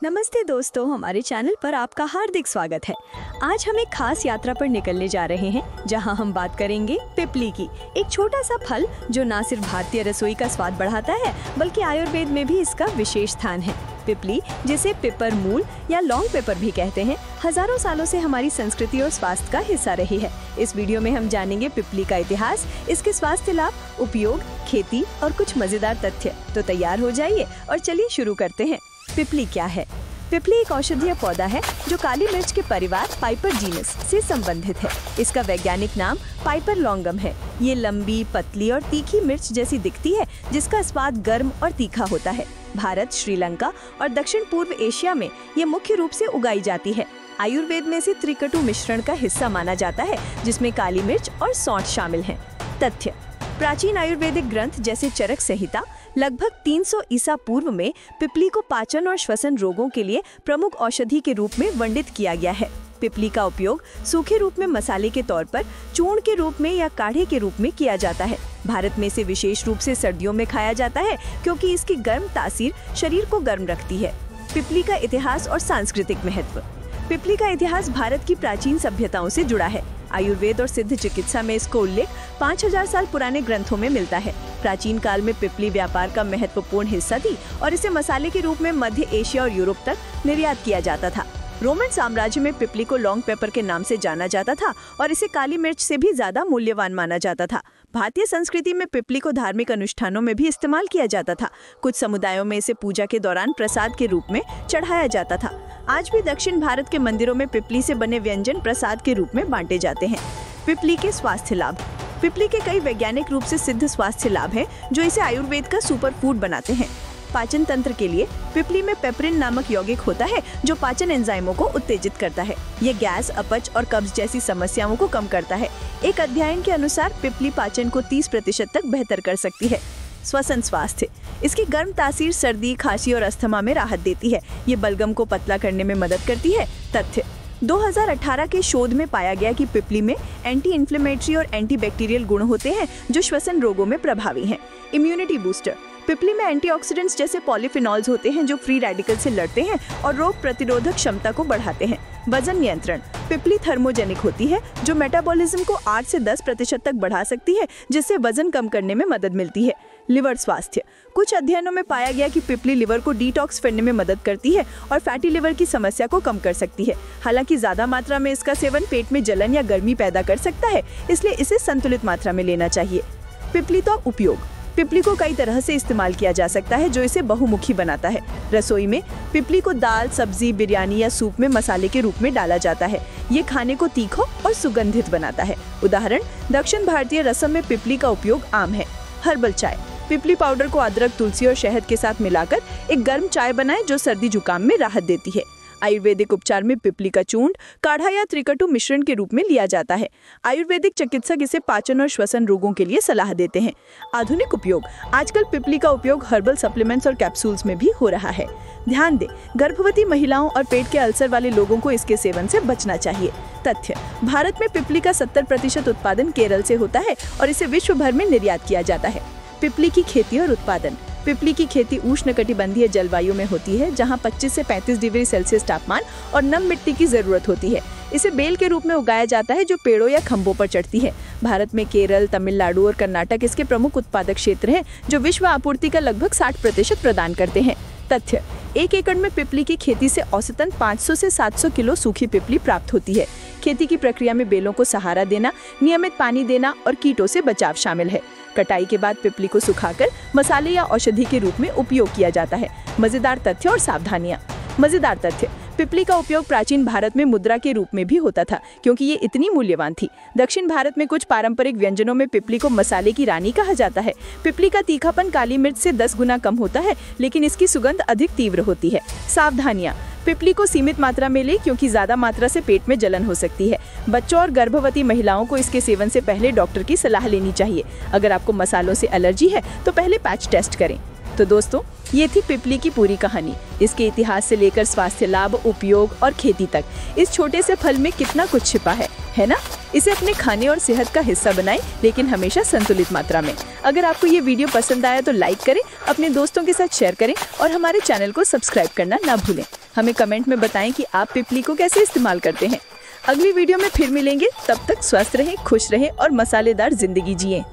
नमस्ते दोस्तों, हमारे चैनल पर आपका हार्दिक स्वागत है। आज हम एक खास यात्रा पर निकलने जा रहे हैं जहां हम बात करेंगे पिपली की। एक छोटा सा फल जो न सिर्फ भारतीय रसोई का स्वाद बढ़ाता है बल्कि आयुर्वेद में भी इसका विशेष स्थान है। पिपली, जिसे पिपर मूल या लॉन्ग पेपर भी कहते हैं, हजारों सालों से हमारी संस्कृति और स्वास्थ्य का हिस्सा रही है। इस वीडियो में हम जानेंगे पिपली का इतिहास, इसके स्वास्थ्य लाभ, उपयोग, खेती और कुछ मजेदार तथ्य। तो तैयार हो जाइए और चलिए शुरू करते हैं। पिपली क्या है? पिपली एक औषधीय पौधा है जो काली मिर्च के परिवार पाइपर जीनस से संबंधित है। इसका वैज्ञानिक नाम पाइपर लॉन्गम है। ये लंबी, पतली और तीखी मिर्च जैसी दिखती है जिसका स्वाद गर्म और तीखा होता है। भारत, श्रीलंका और दक्षिण पूर्व एशिया में ये मुख्य रूप से उगाई जाती है। आयुर्वेद में इसे त्रिकटु मिश्रण का हिस्सा माना जाता है जिसमें काली मिर्च और सौंठ शामिल हैं। तथ्य: प्राचीन आयुर्वेदिक ग्रंथ जैसे चरक संहिता लगभग 300 ईसा पूर्व में पिपली को पाचन और श्वसन रोगों के लिए प्रमुख औषधि के रूप में वर्णित किया गया है। पिपली का उपयोग सूखे रूप में मसाले के तौर पर, चूर्ण के रूप में या काढ़े के रूप में किया जाता है। भारत में इसे विशेष रूप से सर्दियों में खाया जाता है क्योंकि इसकी गर्म तासीर शरीर को गर्म रखती है। पिपली का इतिहास और सांस्कृतिक महत्व। पिपली का इतिहास भारत की प्राचीन सभ्यताओं से जुड़ा है। आयुर्वेद और सिद्ध चिकित्सा में इसको उल्लेख 5000 साल पुराने ग्रंथों में मिलता है। प्राचीन काल में पिपली व्यापार का महत्वपूर्ण हिस्सा थी और इसे मसाले के रूप में मध्य एशिया और यूरोप तक निर्यात किया जाता था। रोमन साम्राज्य में पिपली को लॉन्ग पेपर के नाम से जाना जाता था और इसे काली मिर्च से भी ज्यादा मूल्यवान माना जाता था। भारतीय संस्कृति में पिपली को धार्मिक अनुष्ठानों में भी इस्तेमाल किया जाता था। कुछ समुदायों में इसे पूजा के दौरान प्रसाद के रूप में चढ़ाया जाता था। आज भी दक्षिण भारत के मंदिरों में पिपली से बने व्यंजन प्रसाद के रूप में बांटे जाते हैं। पिपली के स्वास्थ्य लाभ। पिपली के कई वैज्ञानिक रूप से सिद्ध स्वास्थ्य लाभ हैं जो इसे आयुर्वेद का सुपर फूड बनाते हैं। पाचन तंत्र के लिए पिपली में पेपरिन नामक यौगिक होता है जो पाचन एंजाइमों को उत्तेजित करता है। ये गैस, अपच और कब्ज जैसी समस्याओं को कम करता है। एक अध्ययन के अनुसार पिपली पाचन को 30% तक बेहतर कर सकती है। श्वसन स्वास्थ्य। इसकी गर्म तासीर सर्दी, खांसी और अस्थमा में राहत देती है। ये बलगम को पतला करने में मदद करती है। तथ्य: 2018 के शोध में पाया गया कि पिपली में एंटी इन्फ्लेमेटरी और एंटीबैक्टीरियल गुण होते हैं जो श्वसन रोगों में प्रभावी हैं। Immunity booster. पिपली में एंटीऑक्सीडेंट्स जैसे पॉलीफिनॉल्स होते हैं जो फ्री रेडिकल से लड़ते हैं और रोग प्रतिरोधक क्षमता को बढ़ाते हैं। वजन नियंत्रण। पिपली थर्मोजेनिक होती है जो मेटाबॉलिज्म को 8 से 10% तक बढ़ा सकती है जिससे वजन कम करने में मदद मिलती है। लिवर स्वास्थ्य। कुछ अध्ययनों में पाया गया कि पिपली लिवर को डिटॉक्स करने में मदद करती है और फैटी लिवर की समस्या को कम कर सकती है। हालांकि ज्यादा मात्रा में इसका सेवन पेट में जलन या गर्मी पैदा कर सकता है, इसलिए इसे संतुलित मात्रा में लेना चाहिए। पिपली का उपयोग। पिपली को कई तरह से इस्तेमाल किया जा सकता है जो इसे बहुमुखी बनाता है। रसोई में पिपली को दाल, सब्जी, बिरयानी या सूप में मसाले के रूप में डाला जाता है। ये खाने को तीखा और सुगंधित बनाता है। उदाहरण: दक्षिण भारतीय रसम में पिपली का उपयोग आम है। हर्बल चाय। पिपली पाउडर को अदरक, तुलसी और शहद के साथ मिलाकर एक गर्म चाय बनाएं जो सर्दी जुकाम में राहत देती है। आयुर्वेदिक उपचार में पिपली का चूर्ण, काढ़ा या त्रिकटु मिश्रण के रूप में लिया जाता है। आयुर्वेदिक चिकित्सक इसे पाचन और श्वसन रोगों के लिए सलाह देते हैं। आधुनिक उपयोग। आजकल पिपली का उपयोग हर्बल सप्लीमेंट्स और कैप्सूल्स में भी हो रहा है। ध्यान दें, गर्भवती महिलाओं और पेट के अल्सर वाले लोगों को इसके सेवन से बचना चाहिए। तथ्य: भारत में पिपली का 70% उत्पादन केरल से होता है और इसे विश्व भर में निर्यात किया जाता है। पिपली की खेती और उत्पादन। पिपली की खेती उष्णकटिबंधीय जलवायु में होती है जहां 25 से 35 डिग्री सेल्सियस तापमान और नम मिट्टी की जरूरत होती है। इसे बेल के रूप में उगाया जाता है जो पेड़ों या खंभों पर चढ़ती है। भारत में केरल, तमिलनाडु और कर्नाटक इसके प्रमुख उत्पादक क्षेत्र हैं जो विश्व आपूर्ति का लगभग 60% प्रदान करते हैं। तथ्य: 1 एकड़ में पिपली की खेती से औसतन 500 से 700 किलो सूखी पिपली प्राप्त होती है। खेती की प्रक्रिया में बेलों को सहारा देना, नियमित पानी देना और कीटों से बचाव शामिल है। कटाई के बाद पिपली को सुखाकर मसाले या औषधि के रूप में उपयोग किया जाता है। मजेदार तथ्य और सावधानियां। मजेदार तथ्य: पिपली का उपयोग प्राचीन भारत में मुद्रा के रूप में भी होता था क्योंकि ये इतनी मूल्यवान थी। दक्षिण भारत में कुछ पारंपरिक व्यंजनों में पिपली को मसाले की रानी कहा जाता है। पिपली का तीखापन काली मिर्च से 10 गुना कम होता है लेकिन इसकी सुगंध अधिक तीव्र होती है। सावधानियां। पिपली को सीमित मात्रा में लें क्योंकि ज्यादा मात्रा से पेट में जलन हो सकती है। बच्चों और गर्भवती महिलाओं को इसके सेवन से पहले डॉक्टर की सलाह लेनी चाहिए। अगर आपको मसालों से एलर्जी है तो पहले पैच टेस्ट करें। तो दोस्तों, ये थी पिपली की पूरी कहानी। इसके इतिहास से लेकर स्वास्थ्य लाभ, उपयोग और खेती तक इस छोटे से फल में कितना कुछ छिपा है ना? इसे अपने खाने और सेहत का हिस्सा बनाएं, लेकिन हमेशा संतुलित मात्रा में। अगर आपको ये वीडियो पसंद आया तो लाइक करें, अपने दोस्तों के साथ शेयर करें और हमारे चैनल को सब्सक्राइब करना ना भूलें। हमें कमेंट में बताएं कि आप पिपली को कैसे इस्तेमाल करते हैं। अगली वीडियो में फिर मिलेंगे, तब तक स्वस्थ रहें, खुश रहें और मसालेदार जिंदगी जिएं।